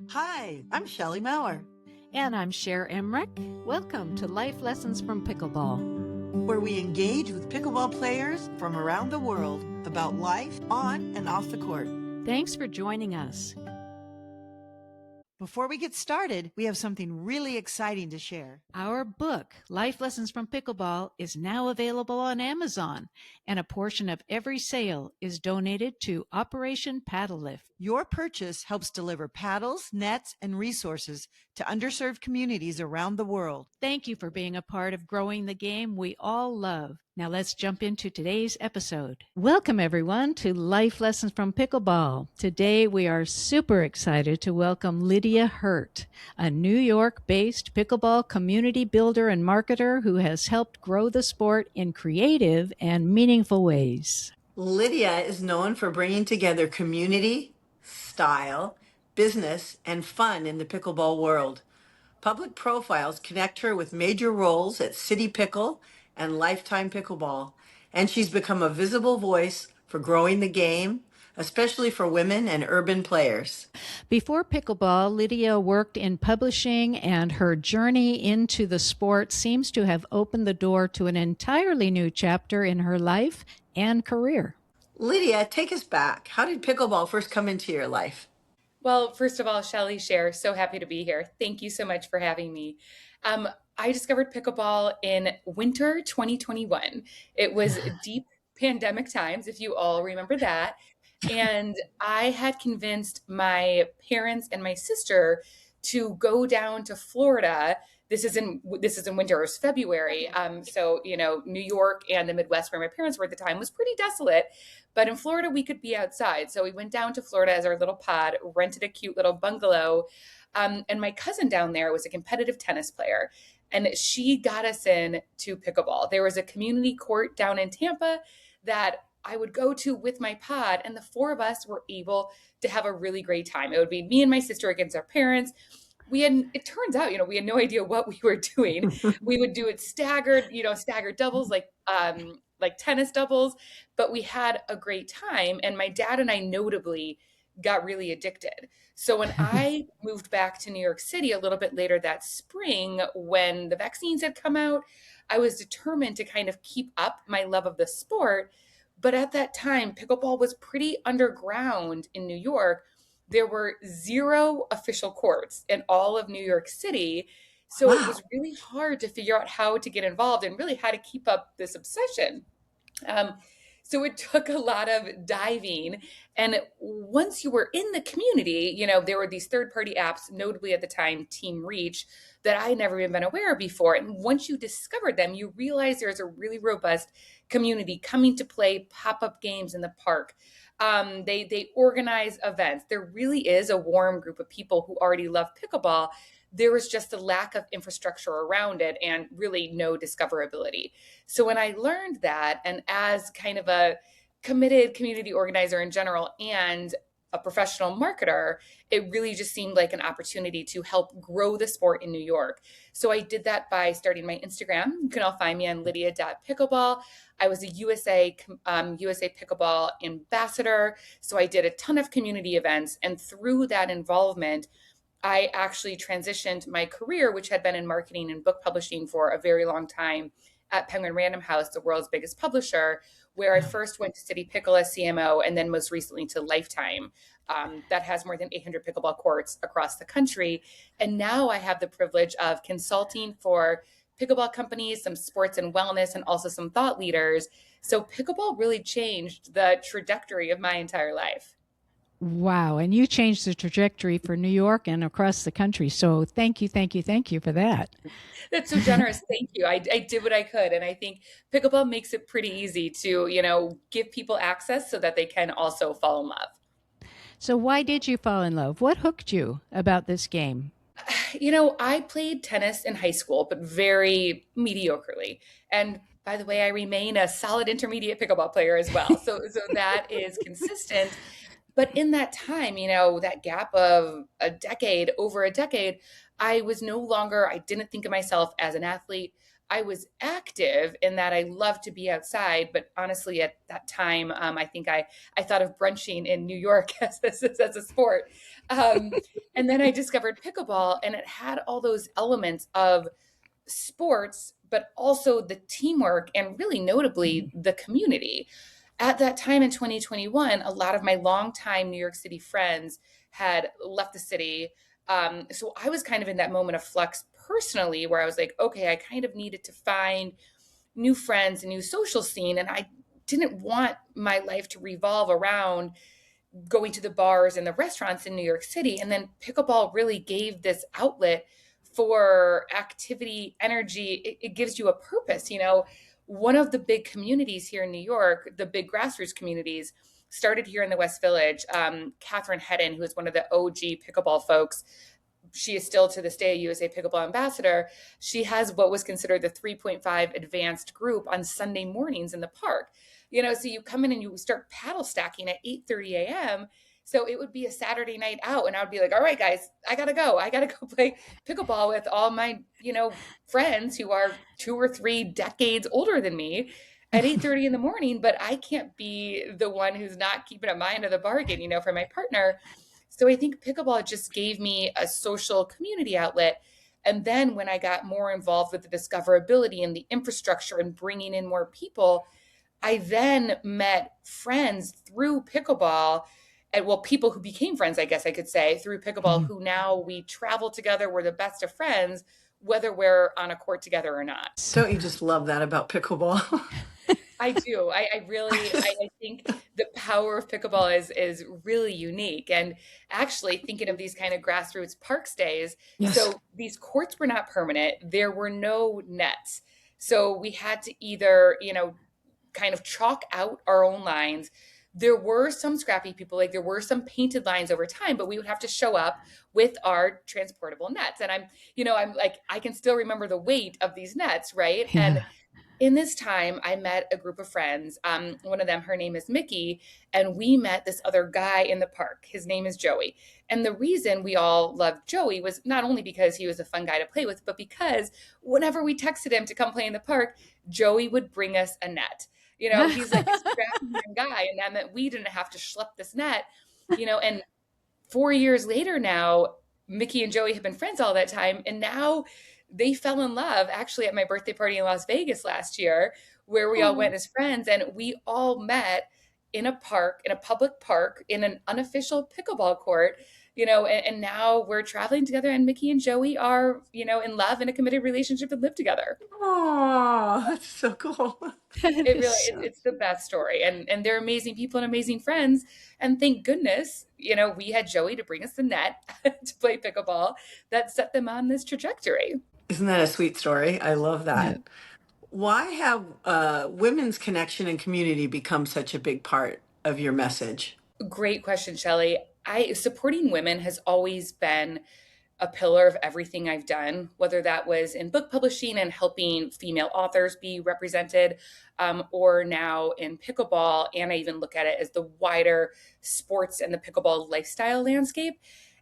Hi, I'm Shelley Maurer, And I'm Cher Emmerich. Welcome to Life Lessons from Pickleball. where we engage with pickleball players from around the world about life on and off the court. Thanks for joining us. Before we get started, we have something really exciting to share. Our book, Life Lessons from Pickleball, is now available on Amazon, and a portion of every sale is donated to Operation Paddle Lift. Your purchase helps deliver paddles, nets, and resources to underserved communities around the world. Thank you for being a part of growing the game we all love. Now let's jump into today's episode. Welcome everyone to Life Lessons from Pickleball. Today we are super excited to welcome Lydia Hirt, a New York-based pickleball community builder and marketer who has helped grow the sport in creative and meaningful ways. Lydia is known for bringing together community, style, business, and fun in the pickleball world. Public profiles connect her with major roles at CityPickle and Lifetime Pickleball, and she's become a visible voice for growing the game, especially for women and urban players. Before pickleball, Lydia worked in publishing, and her journey into the sport seems to have opened the door to an entirely new chapter in her life and career. Lydia, take us back. How did pickleball first come into your life? Well, first of all, Shelly, Cher, so happy to be here. Thank you so much for having me. I discovered pickleball in winter 2021. It was deep pandemic times, if you all remember that. And I had convinced my parents and my sister to go down to Florida. This is in winter. It was February. So New York and the Midwest, where my parents were at the time, was pretty desolate. But in Florida, we could be outside. So we went down to Florida as our little pod, rented a cute little bungalow. And my cousin down there was a competitive tennis player, and she got us in to pickleball. There was a community court down in Tampa that I would go to with my pod, and the four of us were able to have a really great time. It would be me and my sister against our parents. It turns out, we had no idea what we were doing. We would do it staggered doubles, like tennis doubles, but we had a great time. And my dad and I notably got really addicted. So when I moved back to New York City a little bit later that spring, when the vaccines had come out, I was determined to kind of keep up my love of the sport. But at that time, pickleball was pretty underground in New York. There were zero official courts in all of New York City. So it Wow. was really hard to figure out how to get involved and really how to keep up this obsession. Um, so it took a lot of diving. And once you were in the community, there were these third-party apps, notably at the time, Team Reach, that I had never even been aware of before. And once you discovered them, you realize there's a really robust community coming to play pop-up games in the park. They organize events. There really is a warm group of people who already love pickleball. There was just a lack of infrastructure around it and really no discoverability. So when I learned that, and as kind of a committed community organizer in general and a professional marketer, it really just seemed like an opportunity to help grow the sport in New York. So I did that by starting my Instagram. You can all find me on lydia.pickleball. I was a USA Pickleball ambassador. So I did a ton of community events. And through that involvement, I actually transitioned my career, which had been in marketing and book publishing for a very long time, at Penguin Random House, the world's biggest publisher, where I first went to CityPickle as CMO, and then most recently to Lifetime, that has more than 800 pickleball courts across the country. And now I have the privilege of consulting for pickleball companies, some sports and wellness, and also some thought leaders. So pickleball really changed the trajectory of my entire life. Wow. And you changed the trajectory for New York and across the country. So thank you for that. That's so generous. Thank you. I did what I could. And I think pickleball makes it pretty easy to, give people access so that they can also fall in love. So why did you fall in love? What hooked you about this game? I played tennis in high school, but very mediocrely. And by the way, I remain a solid intermediate pickleball player as well. So that is consistent. But in that time, that gap of over a decade, I didn't think of myself as an athlete. I was active in that I loved to be outside, but honestly, at that time, I think I thought of brunching in New York as a sport. Um, and then I discovered pickleball, and it had all those elements of sports, but also the teamwork and really notably the community. At that time in 2021, a lot of my longtime New York City friends had left the city. So I was kind of in that moment of flux personally where I was like, okay, I kind of needed to find new friends, a new social scene. And I didn't want my life to revolve around going to the bars and the restaurants in New York City. And then pickleball really gave this outlet for activity, energy. It gives you a purpose. One of the big communities here in New York, the big grassroots communities, started here in the West Village. Catherine Hedden, who is one of the OG pickleball folks, she is still to this day a USA Pickleball ambassador. She has what was considered the 3.5 advanced group on Sunday mornings in the park. So you come in and you start paddle stacking at 8:30 a.m. So it would be a Saturday night out, and I would be like, all right, guys, I gotta go. I gotta go play pickleball with all my, friends who are 2 or 3 decades older than me at 8:30 in the morning, but I can't be the one who's not keeping a mind of the bargain, for my partner. So I think pickleball just gave me a social community outlet. And then when I got more involved with the discoverability and the infrastructure and bringing in more people, I then met friends through pickleball. And well, people who became friends, I guess I could say, through pickleball, who now we travel together. We're the best of friends, whether we're on a court together or not. Don't you just love that about pickleball? I do. I really, I think the power of pickleball is really unique. And actually thinking of these kind of grassroots park stays. Yes. So these courts were not permanent. There were no nets. So we had to either, kind of chalk out our own lines. There were some scrappy people, like there were some painted lines over time, but we would have to show up with our transportable nets. And I'm like, I can still remember the weight of these nets, right? And Yeah. in this time, I met a group of friends. One of them, her name is Mickey, and we met this other guy in the park. His name is Joey. And the reason we all loved Joey was not only because he was a fun guy to play with, but because whenever we texted him to come play in the park, Joey would bring us a net. He's like a scrappy young guy, and that meant we didn't have to schlep this net. And 4 years later now, Mickey and Joey have been friends all that time. And now they fell in love actually at my birthday party in Las Vegas last year, where we all went as friends. And we all met in a park, in a public park, in an unofficial pickleball court, and now we're traveling together. And Mickey and Joey are, in love in a committed relationship and live together. Oh, that's so cool. It really, it's the best story. And they're amazing people and amazing friends. And thank goodness, we had Joey to bring us the net to play pickleball that set them on this trajectory. Isn't that a sweet story? I love Yeah. that. Why have women's connection and community become such a big part of your message? Great question, Shelley. Supporting women has always been a pillar of everything I've done, whether that was in book publishing and helping female authors be represented, or now in pickleball. And I even look at it as the wider sports and the pickleball lifestyle landscape.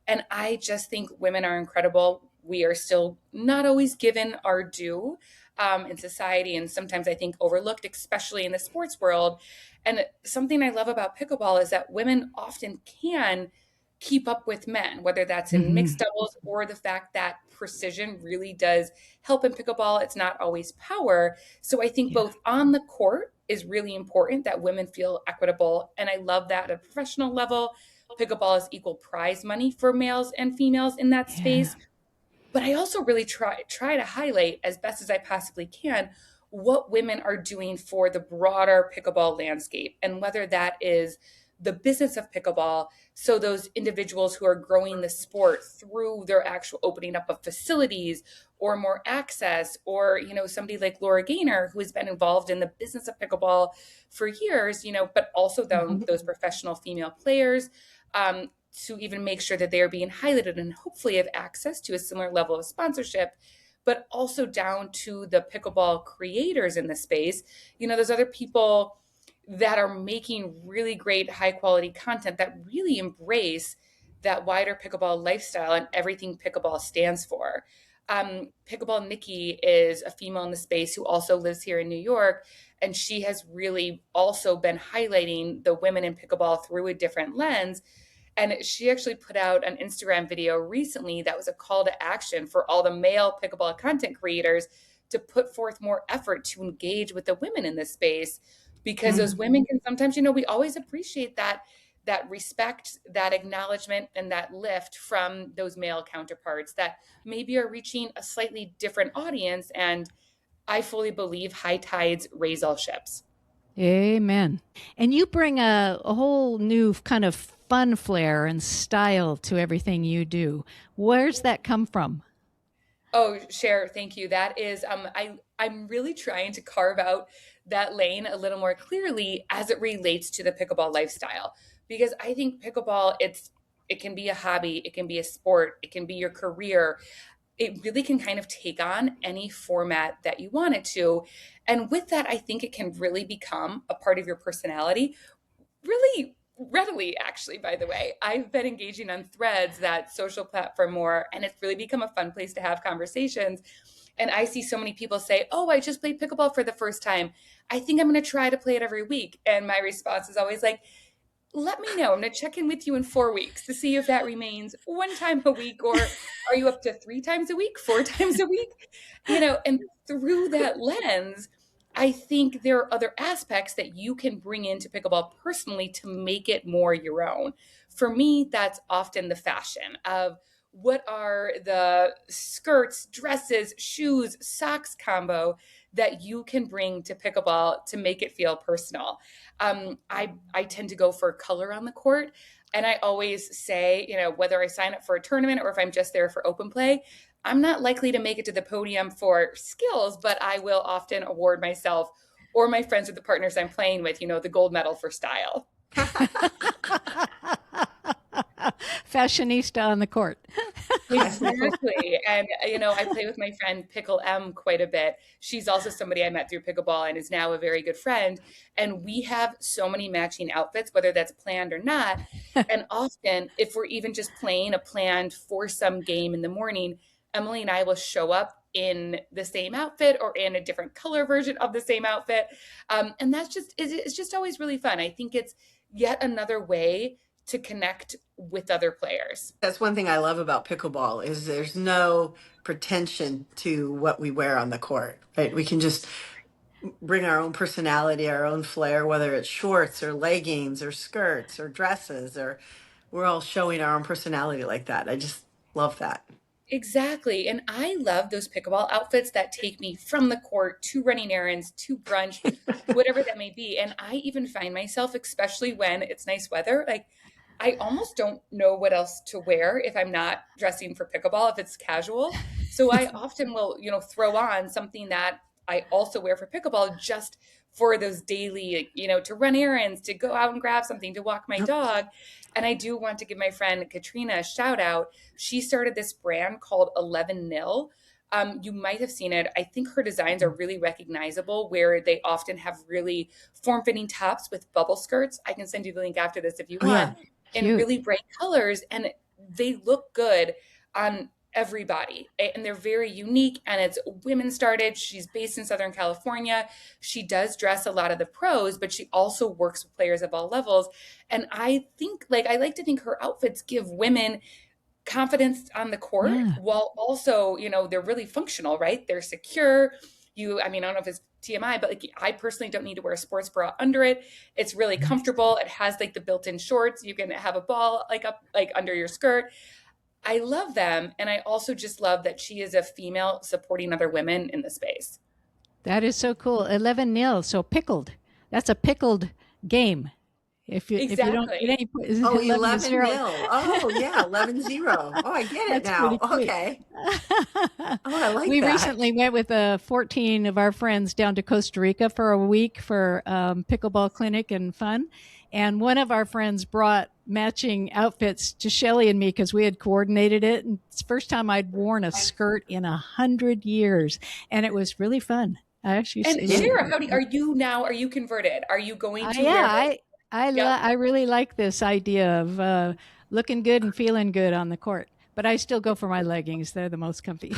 And I just think women are incredible. We are still not always given our due in society, and sometimes I think overlooked, especially in the sports world. And something I love about pickleball is that women often can keep up with men, whether that's in mixed doubles or the fact that precision really does help in pickleball. It's not always power. So I think Yeah. both on the court is really important that women feel equitable. And I love that at a professional level, pickleball is equal prize money for males and females in that Yeah. space. But I also really try to highlight as best as I possibly can what women are doing for the broader pickleball landscape, and whether that is the business of pickleball. So those individuals who are growing the sport through their actual opening up of facilities or more access, or, somebody like Laura Gaynor, who has been involved in the business of pickleball for years, but also those professional female players, to even make sure that they are being highlighted and hopefully have access to a similar level of sponsorship, but also down to the pickleball creators in the space. There's other people that are making really great high quality content that really embrace that wider pickleball lifestyle and everything pickleball stands for. Pickleball Nikki is a female in the space who also lives here in New York. And she has really also been highlighting the women in pickleball through a different lens. And she actually put out an Instagram video recently that was a call to action for all the male pickleball content creators to put forth more effort to engage with the women in this space, because those women can sometimes, we always appreciate that respect, that acknowledgement, and that lift from those male counterparts that maybe are reaching a slightly different audience. And I fully believe high tides raise all ships. Amen. And you bring a whole new kind of fun flair and style to everything you do. Where's that come from? Oh, Cher, thank you. That is, I'm really trying to carve out that lane a little more clearly as it relates to the pickleball lifestyle, because I think pickleball, it can be a hobby, it can be a sport, it can be your career. It really can kind of take on any format that you want it to. And with that, I think it can really become a part of your personality really readily, actually. By the way, I've been engaging on Threads, that social platform, more, and it's really become a fun place to have conversations. And I see so many people say, oh, I just played pickleball for the first time, I think I'm going to try to play it every week. And my response is always like, let me know. I'm going to check in with you in 4 weeks to see if that remains one time a week, or are you up to 3 times a week, 4 times a week? And through that lens, I think there are other aspects that you can bring into pickleball personally to make it more your own. For me, that's often the fashion of what are the skirts, dresses, shoes, socks combo that you can bring to pickleball to make it feel personal. I tend to go for color on the court. And I always say, whether I sign up for a tournament or if I'm just there for open play, I'm not likely to make it to the podium for skills, but I will often award myself or my friends or the partners I'm playing with, the gold medal for style. Fashionista on the court. Exactly. And, I play with my friend Pickle M quite a bit. She's also somebody I met through pickleball and is now a very good friend. And we have so many matching outfits, whether that's planned or not. And often, if we're even just playing a planned foursome game in the morning, Emily and I will show up in the same outfit or in a different color version of the same outfit. And it's just always really fun. I think it's yet another way to connect with other players. That's one thing I love about pickleball is there's no pretension to what we wear on the court, right? We can just bring our own personality, our own flair, whether it's shorts or leggings or skirts or dresses, or we're all showing our own personality like that. I just love that. Exactly. And I love those pickleball outfits that take me from the court to running errands, to brunch, whatever that may be. And I even find myself, especially when it's nice weather, like I almost don't know what else to wear if I'm not dressing for pickleball, if it's casual. So I often will, throw on something that I also wear for pickleball just for those daily, to run errands, to go out and grab something, to walk my dog. And I do want to give my friend Katrina a shout out. She started this brand called 11 Nil. You might have seen it. I think her designs are really recognizable, where they often have really form-fitting tops with bubble skirts. I can send you the link after this if you want. In really bright colors, and they look good on everybody. And they're very unique, and it's women started. She's based in Southern California. She does dress a lot of the pros, but she also works with players of all levels. And I think, I like to think her outfits give women confidence on the court, while also, they're really functional, right? They're secure. I don't know if it's TMI, but I personally don't need to wear a sports bra under it. It's really comfortable. It has the built-in shorts. You can have a ball up under your skirt. I love them. And I also just love that she is a female supporting other women in the space. That is so cool. 11-0. So pickled. That's a pickled game. If you don't get any 11 nil. Oh yeah, 11-0. Oh, I get it now. Okay. Oh, I like we that. recently went with 14 of our friends down to Costa Rica for a week for pickleball clinic and fun. And one of our friends brought matching outfits to Shelly and me because we had coordinated it. And it's the first time I'd worn a skirt in 100 years. And it was really fun. I actually. And Shara, are you converted? Are you going to? I really like this idea of looking good and feeling good on the court. But I still go for my leggings. They're the most comfy.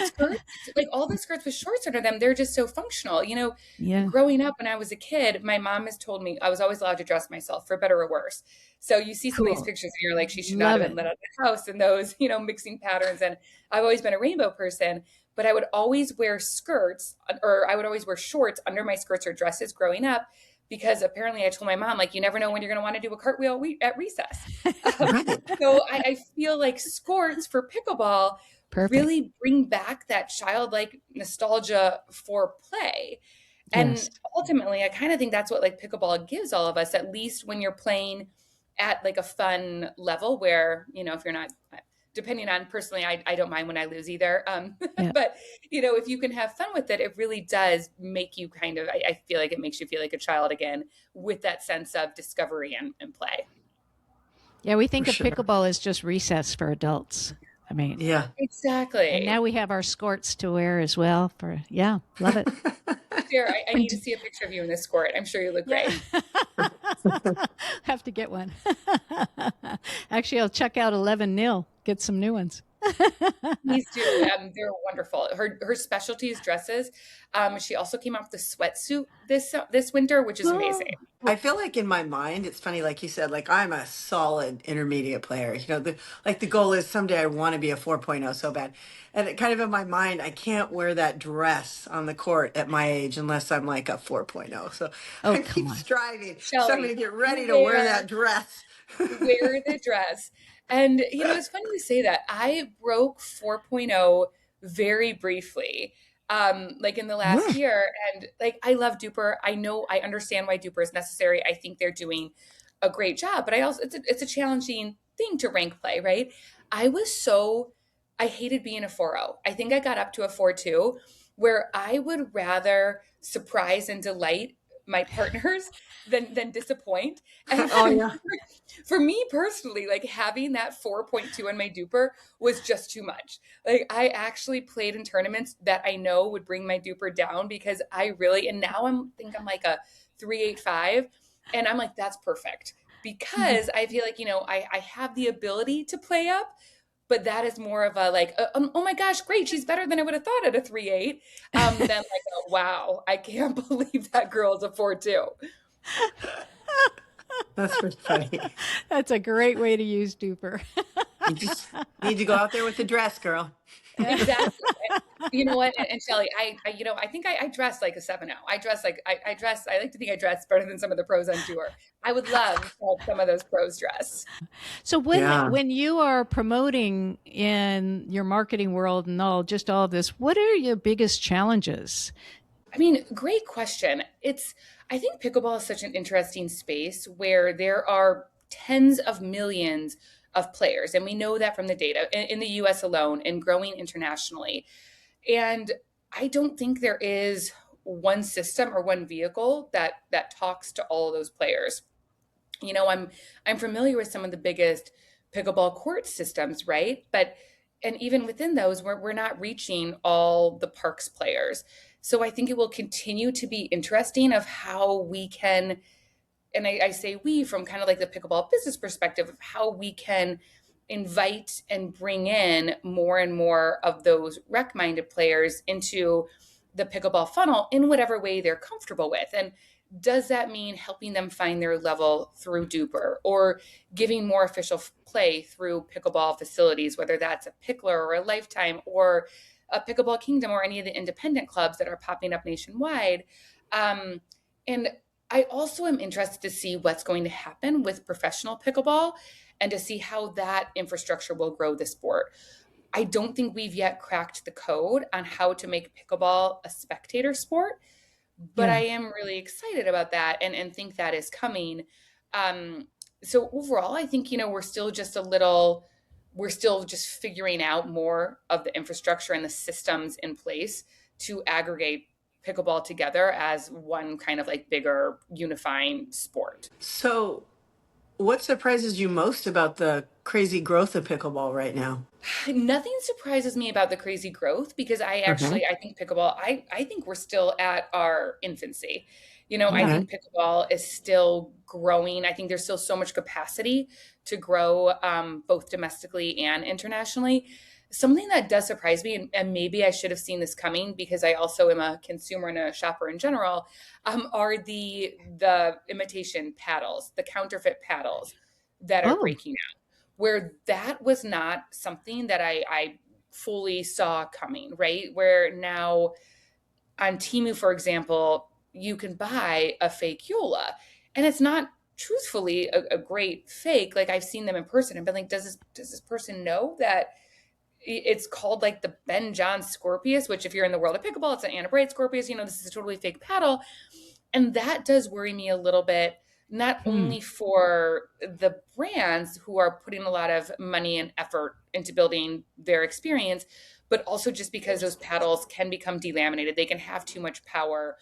Skirts, like all the skirts with shorts under them, they're just so functional. Yeah, Growing up when I was a kid, my mom has told me I was always allowed to dress myself for better or worse. So you see some of these Cool. pictures and you're like, she should not love have it. been let out of the house in those, mixing patterns. And I've always been a rainbow person, but I would always wear skirts or I would always wear shorts under my skirts or dresses growing up because apparently I told my mom, like, you never know when you're going to want to do a cartwheel at recess. Um, Right. so I feel like skirts for pickleball Perfect. really bring back that childlike nostalgia for play. Yes. And ultimately, I kind of think that's what like pickleball gives all of us, at least when you're playing at like a fun level where, if you're not, depending on personally, I don't mind when I lose either. Yeah. But, if you can have fun with it, it really does make you kind of, I feel like it makes you feel like a child again with that sense of discovery and play. Yeah, we For think of sure. pickleball as just recess for adults. I mean, Yeah. and Exactly. now we have our skirts to wear as well for, yeah, love it. Sarah, I need to see a picture of you in this skirt. I'm sure you look Yeah. great. Have to get one. Actually, I'll check out 11 nil, get some new ones. Please do. They're wonderful. Her specialty is dresses. She also came out with a sweatsuit this winter, which is amazing. Oh, I feel like in my mind, it's funny, like you said, like I'm a solid intermediate player. The goal is someday I want to be a 4.0 so bad. And it kind of in my mind, I can't wear that dress on the court at my age unless I'm like a 4.0. So oh, I come keep on. striving. So I'm going Shelly, to get ready to wear wear that dress. wear the dress. And it's funny you say that. I broke 4.0 very briefly. Like in the last Yeah. year. And like I love Duper. I understand why Duper is necessary. I think they're doing a great job, but I also it's a challenging thing to rank play, right? I was so I hated being a 4.0. I think I got up to a 4.2 where I would rather surprise and delight my partners than disappoint. And Oh, yeah. for me personally, like having that 4.2 on my duper was just too much. Like I actually played in tournaments that I know would bring my duper down because and now I'm like a 3.85 and I'm like, that's perfect because I feel like, I have the ability to play up, but that is more of a like, oh my gosh, great. She's better than I would have thought at a 3.8. Than like, wow, I can't believe that girl's a 4.2. That's pretty funny. That's a great way to use duper. You just need to go out there with the dress, girl. Exactly. You know what? And Shelly, I think I dress like a 7.0. I like to think I dress better than some of the pros on tour. I would love to help some of those pros dress. So Yeah. when you are promoting in your marketing world and all of this, what are your biggest challenges? I mean, great question. I think pickleball is such an interesting space where there are tens of millions of players. And we know that from the data in the US alone and growing internationally. And I don't think there is one system or one vehicle that talks to all of those players. I'm familiar with some of the biggest pickleball court systems, right? But and even within those, we're not reaching all the parks players. So I think it will continue to be interesting of how we can, and I say we from kind of like the pickleball business perspective of how we can invite and bring in more and more of those rec-minded players into the pickleball funnel in whatever way they're comfortable with. And does that mean helping them find their level through Duper or giving more official play through pickleball facilities, whether that's a Pickler or a Lifetime or a Pickleball Kingdom or any of the independent clubs that are popping up nationwide? And I also am interested to see what's going to happen with professional pickleball and to see how that infrastructure will grow the sport. I don't think we've yet cracked the code on how to make pickleball a spectator sport, but I Yeah. am really excited about that and think that is coming. So overall, I think, we're still just figuring out more of the infrastructure and the systems in place to aggregate pickleball together as one kind of like bigger unifying sport. So, what surprises you most about the crazy growth of pickleball right now? Nothing surprises me about the crazy growth because Okay. I think pickleball, I think we're still at our infancy. I Yeah. think pickleball is still growing. I think there's still so much capacity to grow, both domestically and internationally. Something that does surprise me, and maybe I should have seen this coming because I also am a consumer and a shopper in general, are the imitation paddles, the counterfeit paddles that are Oh, breaking out, where that was not something that I fully saw coming, right? Where now on Timu, for example, you can buy a fake Yola, and it's not truthfully a great fake. Like I've seen them in person and been like, does this person know that it's called like the Ben John Scorpius, which if you're in the world of pickleball, it's an Anna Bright Scorpius. This is a totally fake paddle. And that does worry me a little bit, not hmm. only for the brands who are putting a lot of money and effort into building their experience, but also just because those paddles can become delaminated. They can have too much power.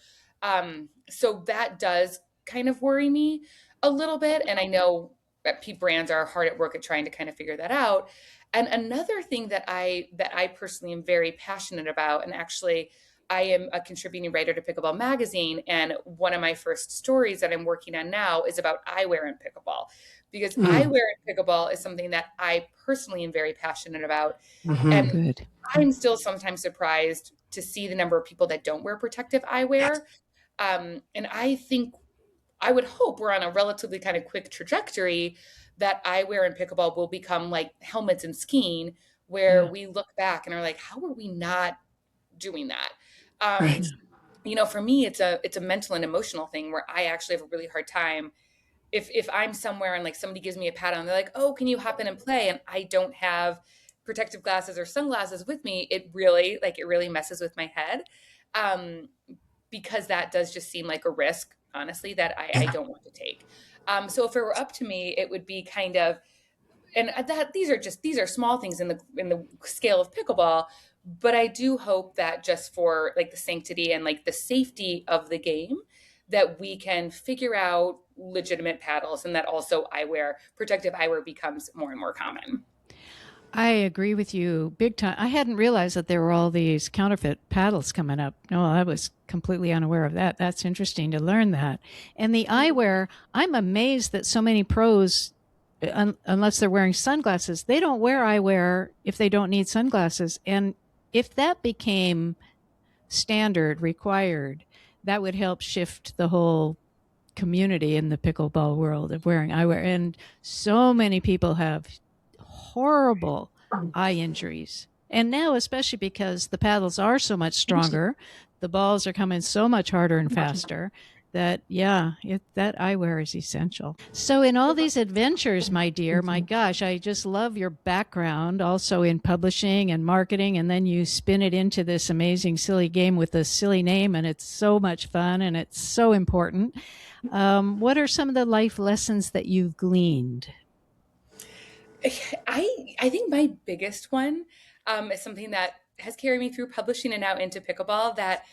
So that does kind of worry me a little bit. And I know that brands are hard at work at trying to kind of figure that out. And another thing that I personally am very passionate about, and actually I am a contributing writer to Pickleball Magazine, and one of my first stories that I'm working on now is about eyewear in pickleball, because Mm. eyewear in pickleball is something that I personally am very passionate about, Hmm. and Good. I'm still sometimes surprised to see the number of people that don't wear protective eyewear. And I think I would hope we're on a relatively kind of quick trajectory that eyewear in pickleball will become like helmets in skiing, where Yeah. we look back and are like, how are we not doing that? Right. Um, for me, it's a mental and emotional thing where I actually have a really hard time if I'm somewhere and like somebody gives me a pat on, they're like, "Oh, can you hop in and play?" And I don't have protective glasses or sunglasses with me. It really messes with my head, um, because that does just seem like a risk, honestly, that I Yeah. don't want to take. So if it were up to me, it would be kind of, and that these are small things in the scale of pickleball, but I do hope that just for like the sanctity and like the safety of the game, that we can figure out legitimate paddles, and that also protective eyewear becomes more and more common. I agree with you big time. I hadn't realized that there were all these counterfeit paddles coming up. No, I was completely unaware of that. That's interesting to learn that. And the eyewear, I'm amazed that so many pros, unless they're wearing sunglasses, they don't wear eyewear if they don't need sunglasses. And if that became standard, required, that would help shift the whole community in the pickleball world of wearing eyewear. And so many people have horrible eye injuries. And now, especially because the paddles are so much stronger, the balls are coming so much harder and faster that, yeah, that eyewear is essential. So, in all these adventures, my dear, my gosh, I just love your background also in publishing and marketing. And then you spin it into this amazing, silly game with a silly name. And it's so much fun and it's so important. What are some of the life lessons that you've gleaned? I think my biggest one, is something that has carried me through publishing and now into pickleball, that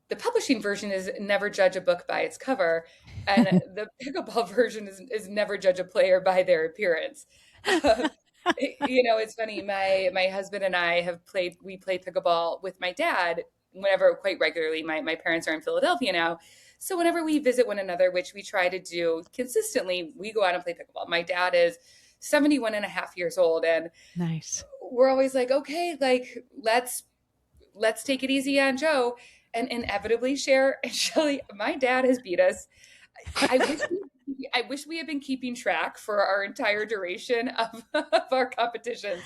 the publishing version is never judge a book by its cover, and the pickleball version is never judge a player by their appearance. Um, it's funny. My husband and I we play pickleball with my dad whenever, quite regularly. My parents are in Philadelphia now. So whenever we visit one another, which we try to do consistently, we go out and play pickleball. My dad is 71 and a half years old, and Nice. we're always like, okay, like let's take it easy on Joe. And inevitably share and Shelly, my dad has beat us. I wish we had been keeping track for our entire duration of our competitions.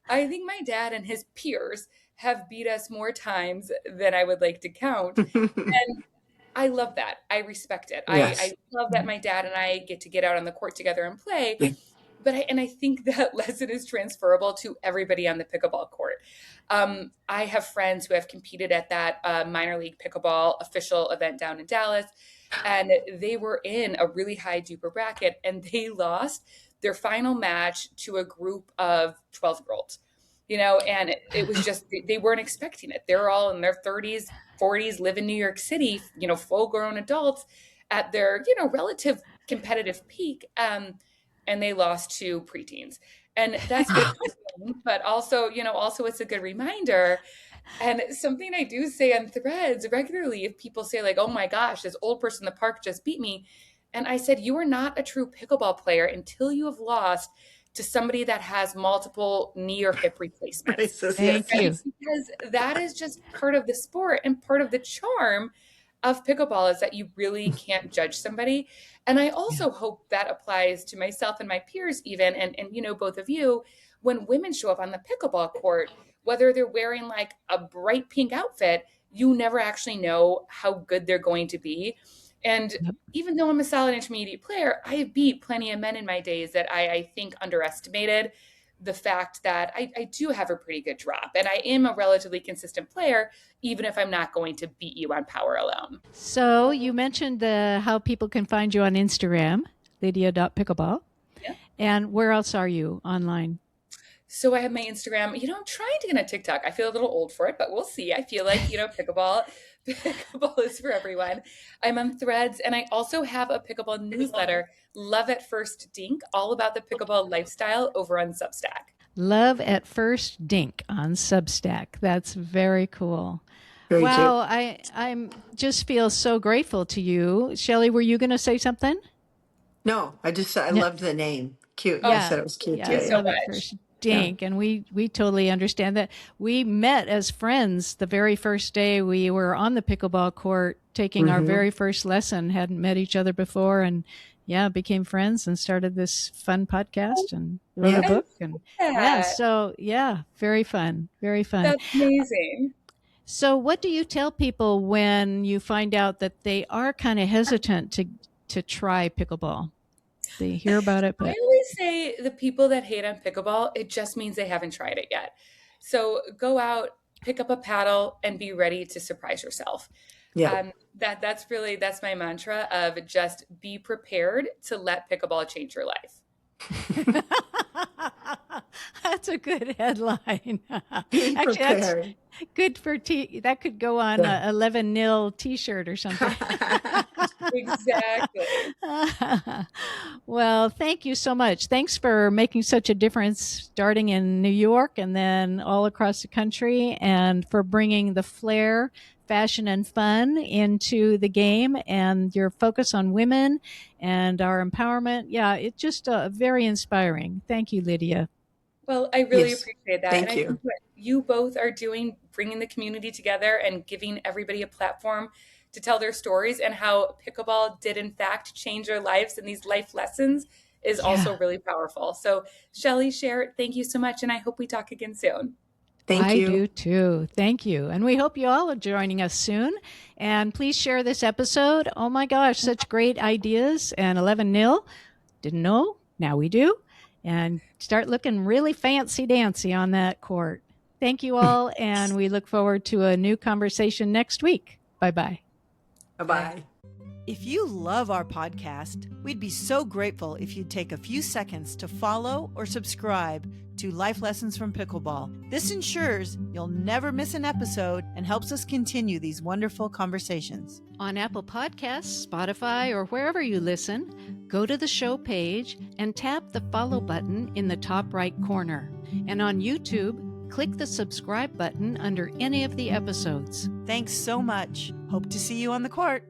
I think my dad and his peers have beat us more times than I would like to count. And I love that. I respect it. I Yes. love that my dad and I get to get out on the court together and play. But I think that lesson is transferable to everybody on the pickleball court. I have friends who have competed at that minor league pickleball official event down in Dallas, and they were in a really high duper bracket, and they lost their final match to a group of 12-year-olds. And it was just they weren't expecting it. They're all in their 30s, 40s, live in New York City, full grown adults at their relative competitive peak. And they lost to preteens. And that's good, but also it's a good reminder And something I do say on threads regularly, if people say like, oh my gosh, this old person in the park just beat me. And I said, you are not a true pickleball player until you have lost to somebody that has multiple knee or hip replacements. Braces, Thank yes. you. Because that is just part of the sport and part of the charm of pickleball is that you really can't judge somebody. And I also hope that applies to myself and my peers even, and both of you, when women show up on the pickleball court, whether they're wearing like a bright pink outfit, you never actually know how good they're going to be. And Yep. even though I'm a solid intermediate player, I have beat plenty of men in my days that I think underestimated the fact that I do have a pretty good drop and I am a relatively consistent player, even if I'm not going to beat you on power alone. So you mentioned how people can find you on Instagram, lydia.pickleball. Yeah. And where else are you online? So I have my Instagram, I'm trying to get on TikTok. I feel a little old for it, but we'll see. I feel like, pickleball is for everyone. I'm on Threads, and I also have a pickleball newsletter, Love at First Dink, all about the pickleball lifestyle over on Substack. Love at First Dink on Substack. That's very cool. Very Wow, cute. I'm just feel so grateful to you. Shelley, were you going to say something? No, I No. loved the name. Cute. Oh, I Yeah. said it was cute Yeah, thank too. you so Love at much. First Dink. And we totally understand that. We met as friends the very first day we were on the pickleball court taking our very first lesson, hadn't met each other before, and became friends and started this fun podcast and wrote Yeah. a book. And very fun. Very fun. That's amazing. So what do you tell people when you find out that they are kind of hesitant to try pickleball? They hear about it, I but always say the people that hate on pickleball, it just means they haven't tried it yet. So go out, pick up a paddle, and be ready to surprise yourself. Yeah. That's my mantra of just be prepared to let pickleball change your life. that's a good headline. Be Actually, that's prepared. good for that could go on Yeah. a 11-nil t-shirt or something. Exactly. Well, thank you so much. Thanks for making such a difference starting in New York and then all across the country, and for bringing the flair, fashion, and fun into the game, and your focus on women and our empowerment. Yeah, it's just very inspiring. Thank you, Lydia. Well, I really Yes. appreciate that. Thank And I you. think what you both are doing, bringing the community together and giving everybody a platform to tell their stories and how pickleball did in fact change their lives and these life lessons is also really powerful. So Shelley, Cher, thank you so much. And I hope we talk again soon. Thank I you. do too. Thank you. And we hope you all are joining us soon. And please share this episode. Oh my gosh, such great ideas. And 11-0. Didn't know. Now we do. And start looking really fancy dancy on that court. Thank you all. And we look forward to a new conversation next week. Bye-bye. Bye-bye. If you love our podcast, we'd be so grateful if you'd take a few seconds to follow or subscribe to Life Lessons from Pickleball. This ensures you'll never miss an episode and helps us continue these wonderful conversations. On Apple Podcasts, Spotify, or wherever you listen, go to the show page and tap the follow button in the top right corner. And on YouTube, click the subscribe button under any of the episodes. Thanks so much. Hope to see you on the court.